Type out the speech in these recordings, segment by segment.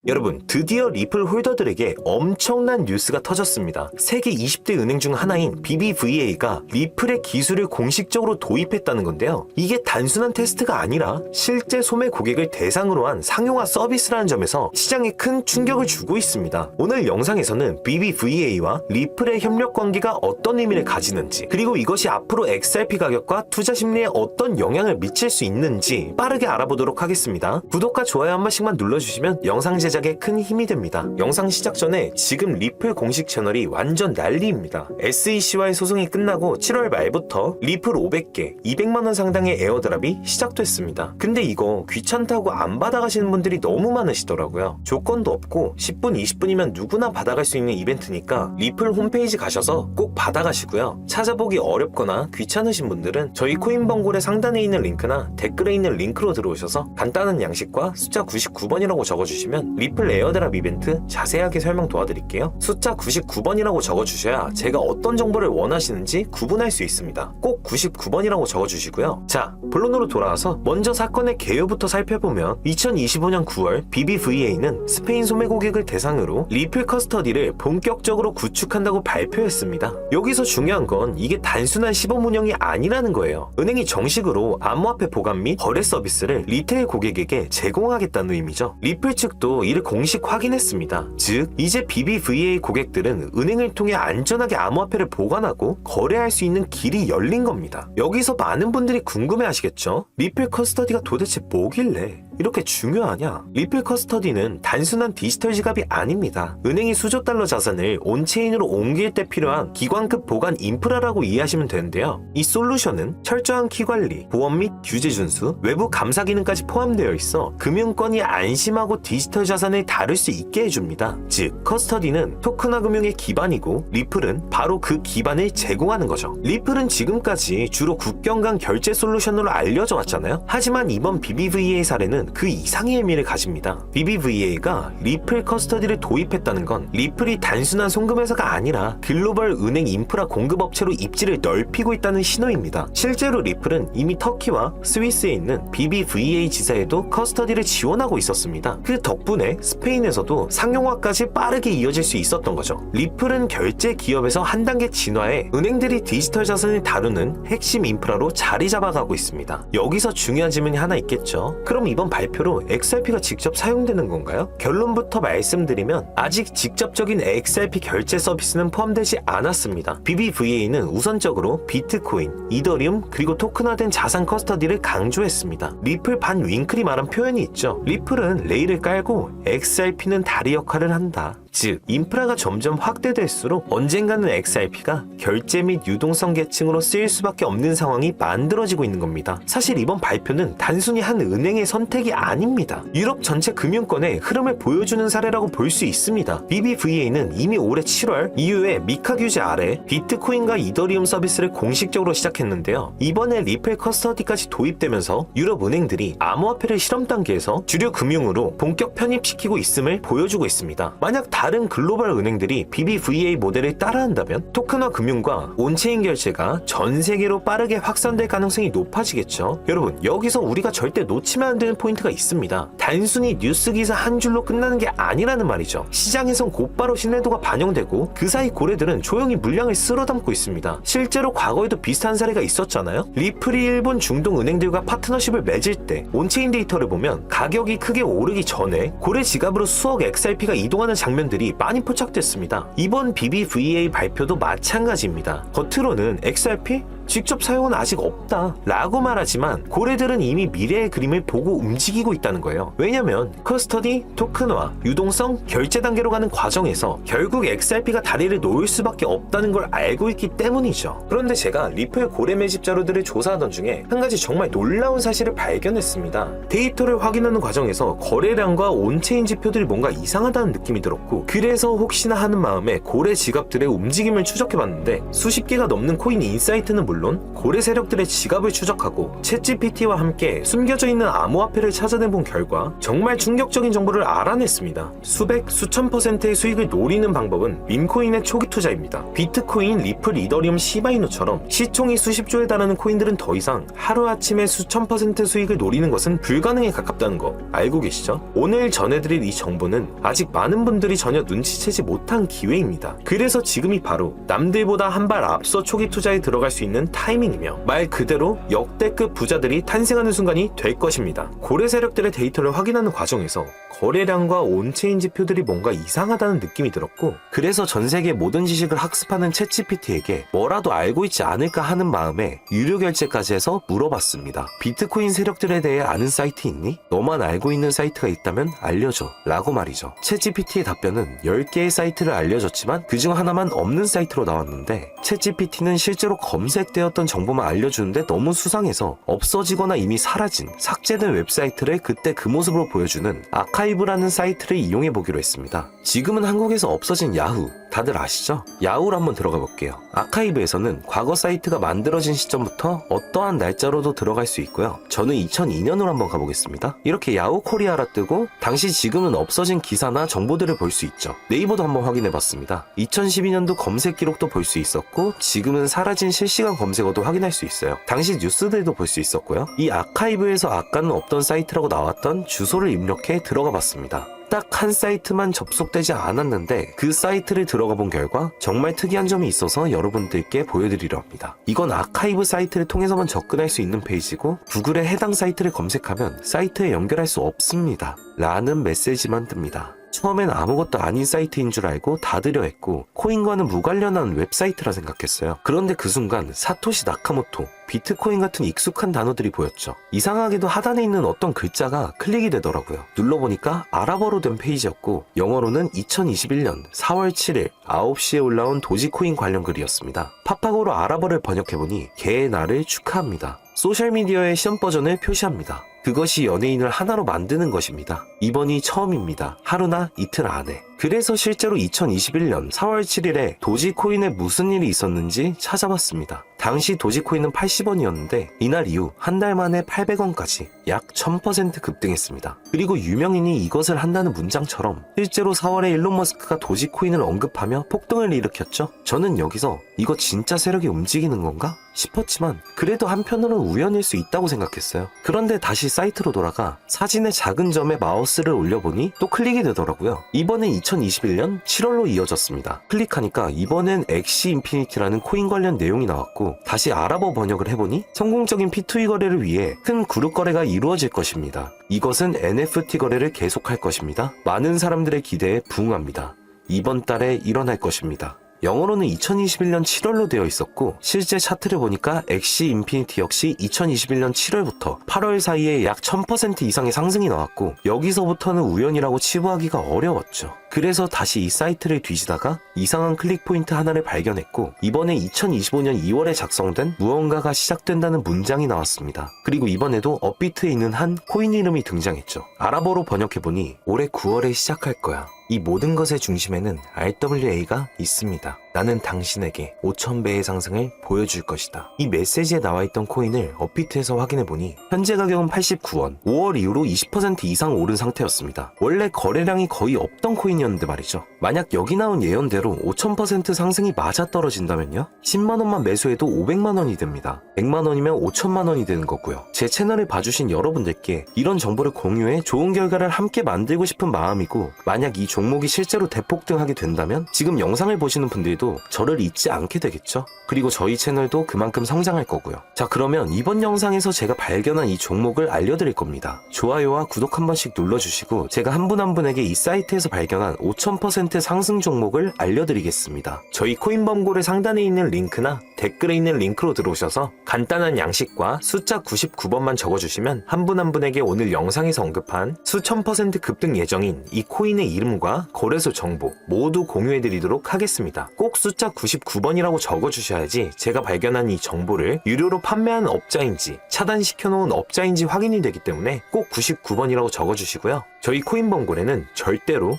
여러분, 드디어 리플 홀더들에게 엄청난 뉴스가 터졌습니다. 세계 20대 은행 중 하나인 BBVA가 리플의 기술을 공식적으로 도입했다는 건데요. 이게 단순한 테스트가 아니라 실제 소매 고객을 대상으로 한 상용화 서비스라는 점에서 시장에 큰 충격을 주고 있습니다. 오늘 영상에서는 BBVA와 리플의 협력 관계가 어떤 의미를 가지는지, 그리고 이것이 앞으로 XRP 가격과 투자 심리에 어떤 영향을 미칠 수 있는지 빠르게 알아보도록 하겠습니다. 구독과 좋아요 한 번씩만 눌러주시면 영상 제작에 큰 힘이 됩니다. 영상 시작 전에 지금 리플 공식 채널이 완전 난리입니다. SEC와의 소송이 끝나고 7월 말부터 리플 500개, 200만원 상당의 에어드랍이 시작됐습니다. 근데 이거 귀찮다고 안 받아가시는 분들이 너무 많으시더라고요. 조건도 없고 10분, 20분이면 누구나 받아갈 수 있는 이벤트니까 리플 홈페이지 가셔서 꼭 받아가시고요. 찾아보기 어렵거나 귀찮으신 분들은 저희 코인벙골의 상단에 있는 링크나 댓글에 있는 링크로 들어오셔서 간단한 양식과 숫자 99번이라고 적어주시면 리플 에어드랍 이벤트 자세하게 설명 도와드릴게요. 숫자 99번이라고 적어주셔야 제가 어떤 정보를 원하시는지 구분할 수 있습니다. 꼭 99번이라고 적어주시고요. 자, 본론으로 돌아와서 먼저 사건의 개요부터 살펴보면 2025년 9월 BBVA는 스페인 소매 고객을 대상으로 리플 커스터디를 본격적으로 구축한다고 발표했습니다. 여기서 중요한 건 이게 단순한 시범 운영이 아니라는 거예요. 은행이 정식으로 암호화폐 보관 및 거래 서비스를 리테일 고객에게 제공하겠다는 의미죠. 리플 측도 이를 공식 확인했습니다. 즉, 이제 BBVA 고객들은 은행을 통해 안전하게 암호화폐를 보관하고 거래할 수 있는 길이 열린 겁니다. 여기서 많은 분들이 궁금해하시겠죠? 리플 커스터디가 도대체 뭐길래 이렇게 중요하냐? 리플 커스터디는 단순한 디지털 지갑이 아닙니다. 은행이 수조 달러 자산을 온체인으로 옮길 때 필요한 기관급 보관 인프라라고 이해하시면 되는데요. 이 솔루션은 철저한 키 관리, 보안 및 규제 준수, 외부 감사 기능까지 포함되어 있어 금융권이 안심하고 디지털 자산을 다룰 수 있게 해줍니다. 즉, 커스터디는 토큰화 금융의 기반이고 리플은 바로 그 기반을 제공하는 거죠. 리플은 지금까지 주로 국경 간 결제 솔루션으로 알려져 왔잖아요. 하지만 이번 BBVA 사례는 그 이상의 의미를 가집니다. BBVA가 리플 커스터디를 도입했다는 건 리플이 단순한 송금회사가 아니라 글로벌 은행 인프라 공급업체로 입지를 넓히고 있다는 신호입니다. 실제로 리플은 이미 터키와 스위스에 있는 BBVA 지사에도 커스터디를 지원하고 있었습니다. 그 덕분에 스페인에서도 상용화까지 빠르게 이어질 수 있었던 거죠. 리플은 결제 기업에서 한 단계 진화해 은행들이 디지털 자산을 다루는 핵심 인프라로 자리 잡아가고 있습니다. 여기서 중요한 질문이 하나 있겠죠. 그럼 이번 발표로 XRP가 직접 사용되는 건가요? 결론부터 말씀드리면 아직 직접적인 XRP 결제 서비스는 포함되지 않았습니다. BBVA는 우선적으로 비트코인, 이더리움, 그리고 토큰화된 자산 커스터디를 강조했습니다. 리플 반 윙클이 말한 표현이 있죠. 리플은 레일을 깔고 XRP는 다리 역할을 한다. 즉, 인프라가 점점 확대될수록 언젠가는 XRP가 결제 및 유동성 계층으로 쓰일 수밖에 없는 상황이 만들어지고 있는 겁니다. 사실 이번 발표는 단순히 한 은행의 선택이 아닙니다. 유럽 전체 금융권의 흐름을 보여주는 사례라고 볼 수 있습니다. BBVA는 이미 올해 7월 EU의 미카 규제 아래 비트코인과 이더리움 서비스를 공식적으로 시작했는데요. 이번에 리플 커스터디까지 도입되면서 유럽 은행들이 암호화폐를 실험 단계에서 주류 금융으로 본격 편입시키고 있음을 보여주고 있습니다. 만약 다른 글로벌 은행들이 BBVA 모델을 따라한다면 토큰화 금융과 온체인 결제가 전 세계로 빠르게 확산될 가능성이 높아지겠죠. 여러분, 여기서 우리가 절대 놓치면 안 되는 포인트가 있습니다. 단순히 뉴스 기사 한 줄로 끝나는 게 아니라는 말이죠. 시장에선 곧바로 신뢰도가 반영되고 그 사이 고래들은 조용히 물량을 쓸어담고 있습니다. 실제로 과거에도 비슷한 사례가 있었잖아요. 리플이 일본 중동 은행들과 파트너십을 맺을 때 온체인 데이터를 보면 가격이 크게 오르기 전에 고래 지갑으로 수억 XRP가 이동하는 장면들이 많이 포착됐습니다. 이번 BBVA 발표도 마찬가지입니다. 겉으로는 XRP? 직접 사용은 아직 없다 라고 말하지만 고래들은 이미 미래의 그림을 보고 움직이고 있다는 거예요. 왜냐면 커스터디, 토큰화, 유동성, 결제 단계로 가는 과정에서 결국 XRP가 다리를 놓을 수밖에 없다는 걸 알고 있기 때문이죠. 그런데 제가 리플 고래 매집 자료들을 조사하던 중에 한 가지 정말 놀라운 사실을 발견했습니다. 데이터를 확인하는 과정에서 거래량과 온체인 지표들이 뭔가 이상하다는 느낌이 들었고, 그래서 혹시나 하는 마음에 고래 지갑들의 움직임을 추적해봤는데 수십 개가 넘는 코인 인사이트는 물론 물론 고래 세력들의 지갑을 추적하고 챗GPT와 함께 숨겨져 있는 암호화폐를 찾아내본 결과 정말 충격적인 정보를 알아냈습니다. 수백, 수천 %의 수익을 노리는 방법은 밈코인의 초기 투자입니다. 비트코인, 리플, 이더리움, 시바이누처럼 시총이 수십조에 달하는 코인들은 더 이상 하루아침에 수천 % 수익을 노리는 것은 불가능에 가깝다는 거 알고 계시죠? 오늘 전해드릴 이 정보는 아직 많은 분들이 전혀 눈치채지 못한 기회입니다. 그래서 지금이 바로 남들보다 한 발 앞서 초기 투자에 들어갈 수 있는 타이밍이며 말 그대로 역대급 부자들이 탄생하는 순간이 될 것입니다. 고래 세력들의 데이터를 확인하는 과정에서 거래량과 온체인 지표들이 뭔가 이상하다는 느낌이 들었고, 그래서 전 세계 모든 지식을 학습하는 챗GPT에게 뭐라도 알고 있지 않을까 하는 마음에 유료 결제까지 해서 물어봤습니다. 비트코인 세력들에 대해 아는 사이트 있니? 너만 알고 있는 사이트가 있다면 알려줘 라고 말이죠. 챗GPT의 답변은 10개의 사이트를 알려줬지만 그중 하나만 없는 사이트로 나왔는데, 챗GPT는 실제로 검색되었던 정보만 알려주는데 너무 수상해서 없어지거나 이미 사라진, 삭제된 웹사이트를 그때 그 모습으로 보여주는 아카이브라는 사이트를 이용해보기로 했습니다. 지금은 한국에서 없어진 야후, 다들 아시죠? 야후로 한번 들어가 볼게요. 아카이브에서는 과거 사이트가 만들어진 시점부터 어떠한 날짜로도 들어갈 수 있고요. 저는 2002년으로 한번 가보겠습니다. 이렇게 야후 코리아라 뜨고 당시 지금은 없어진 기사나 정보들을 볼 수 있죠. 네이버도 한번 확인해봤습니다. 2012년도 검색 기록도 볼 수 있었고 지금은 사라진 실시간 검색어도 확인할 수 있어요. 당시 뉴스들도 볼 수 있었고요. 이 아카이브에서 아까는 없던 사이트라고 나왔던 주소를 입력해 들어가 봤습니다. 딱 한 사이트만 접속되지 않았는데 그 사이트를 들어가 본 결과 정말 특이한 점이 있어서 여러분들께 보여드리려 합니다. 이건 아카이브 사이트를 통해서만 접근할 수 있는 페이지고 구글에 해당 사이트를 검색하면 사이트에 연결할 수 없습니다 라는 메시지만 뜹니다. 처음엔 아무것도 아닌 사이트인 줄 알고 닫으려 했고 코인과는 무관련한 웹사이트라 생각했어요. 그런데 그 순간 사토시 나카모토, 비트코인 같은 익숙한 단어들이 보였죠. 이상하게도 하단에 있는 어떤 글자가 클릭이 되더라고요. 눌러보니까 아랍어로 된 페이지였고 영어로는 2021년 4월 7일 9시에 올라온 도지코인 관련 글이었습니다. 팝하고로 아랍어를 번역해보니 개의 날을 축하합니다. 소셜미디어의 시험 버전을 표시합니다. 그것이 연예인을 하나로 만드는 것입니다. 이번이 처음입니다. 하루나 이틀 안에. 그래서 실제로 2021년 4월 7일에 도지코인에 무슨 일이 있었는지 찾아봤습니다. 당시 도지코인은 80원이었는데 이날 이후 한 달 만에 800원까지 약 1000% 급등했습니다. 그리고 유명인이 이것을 한다는 문장처럼 실제로 4월에 일론 머스크가 도지코인을 언급하며 폭등을 일으켰죠. 저는 여기서 이거 진짜 세력이 움직이는 건가? 싶었지만 그래도 한편으로는 우연일 수 있다고 생각했어요. 그런데 다시 사이트로 돌아가 사진의 작은 점에 마우스를 올려보니 또 클릭이 되더라고요. 이번엔 2021년 7월로 이어졌습니다. 클릭하니까 이번엔 엑시 인피니티라는 코인 관련 내용이 나왔고 다시 아랍어 번역을 해보니 성공적인 P2E 거래를 위해 큰 그룹 거래가 이루어질 것입니다. 이것은 NFT 거래를 계속할 것입니다. 많은 사람들의 기대에 부응합니다. 이번 달에 일어날 것입니다. 영어로는 2021년 7월로 되어 있었고 실제 차트를 보니까 엑시 인피니티 역시 2021년 7월부터 8월 사이에 약 1000% 이상의 상승이 나왔고 여기서부터는 우연이라고 치부하기가 어려웠죠. 그래서 다시 이 사이트를 뒤지다가 이상한 클릭 포인트 하나를 발견했고 이번에 2025년 2월에 작성된 무언가가 시작된다는 문장이 나왔습니다. 그리고 이번에도 업비트에 있는 한 코인 이름이 등장했죠. 아랍어로 번역해보니 올해 9월에 시작할 거야. 이 모든 것의 중심에는 RWA가 있습니다. 나는 당신에게 5000배의 상승을 보여줄 것이다. 이 메시지에 나와있던 코인을 업비트에서 확인해보니 현재 가격은 89원, 5월 이후로 20% 이상 오른 상태였습니다. 원래 거래량이 거의 없던 코인이었는데 말이죠. 만약 여기 나온 예언대로 5000% 상승이 맞아떨어진다면요? 10만원만 매수해도 500만원이 됩니다. 100만원이면 5천만원이 되는 거고요. 제 채널을 봐주신 여러분들께 이런 정보를 공유해 좋은 결과를 함께 만들고 싶은 마음이고 만약 이 종목이 실제로 대폭등하게 된다면 지금 영상을 보시는 분들도 저를 잊지 않게 되겠죠? 그리고 저희 채널도 그만큼 성장할 거고요. 자, 그러면 이번 영상에서 제가 발견한 이 종목을 알려드릴 겁니다. 좋아요와 구독 한 번씩 눌러주시고 제가 한 분 한 분에게 이 사이트에서 발견한 5000% 상승 종목을 알려드리겠습니다. 저희 코인범고래 상단에 있는 링크나 댓글에 있는 링크로 들어오셔서 간단한 양식과 숫자 99번만 적어주시면 한 분 한 분에게 오늘 영상에서 언급한 수천 % 급등 예정인 이 코인의 이름과 거래소 정보 모두 공유해드리도록 하겠습니다. 꼭 꼭 숫자 99번이라고 적어주셔야지 제가 발견한 이 정보를 유료로 판매하는 업자인지 차단시켜놓은 업자인지 확인이 되기 때문에 꼭 99번이라고 적어주시고요. 저희 코인번골에는 절대로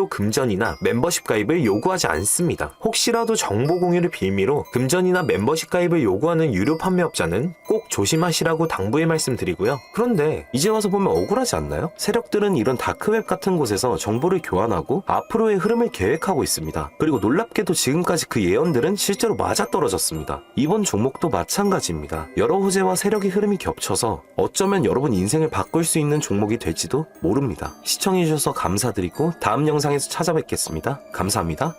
금전이나 멤버십 가입을 요구하지 않습니다. 혹시라도 정보 공유를 빌미로 금전이나 멤버십 가입을 요구하는 유료 판매업자는 꼭 조심하시라고 당부의 말씀드리고요. 그런데 이제 와서 보면 억울하지 않나요? 세력들은 이런 다크웹 같은 곳에서 정보를 교환하고 앞으로의 흐름을 계획하고 있습니다. 그리고 놀랍게도 지금까지 그 예언들은 실제로 맞아떨어졌습니다. 이번 종목도 마찬가지입니다. 여러 호재와 세력의 흐름이 겹쳐서 어쩌면 여러분 인생을 바꿀 수 있는 종목이 될지도 모릅니다. 시청해주셔서 감사드리고 다음 영상에서 찾아뵙겠습니다. 감사합니다.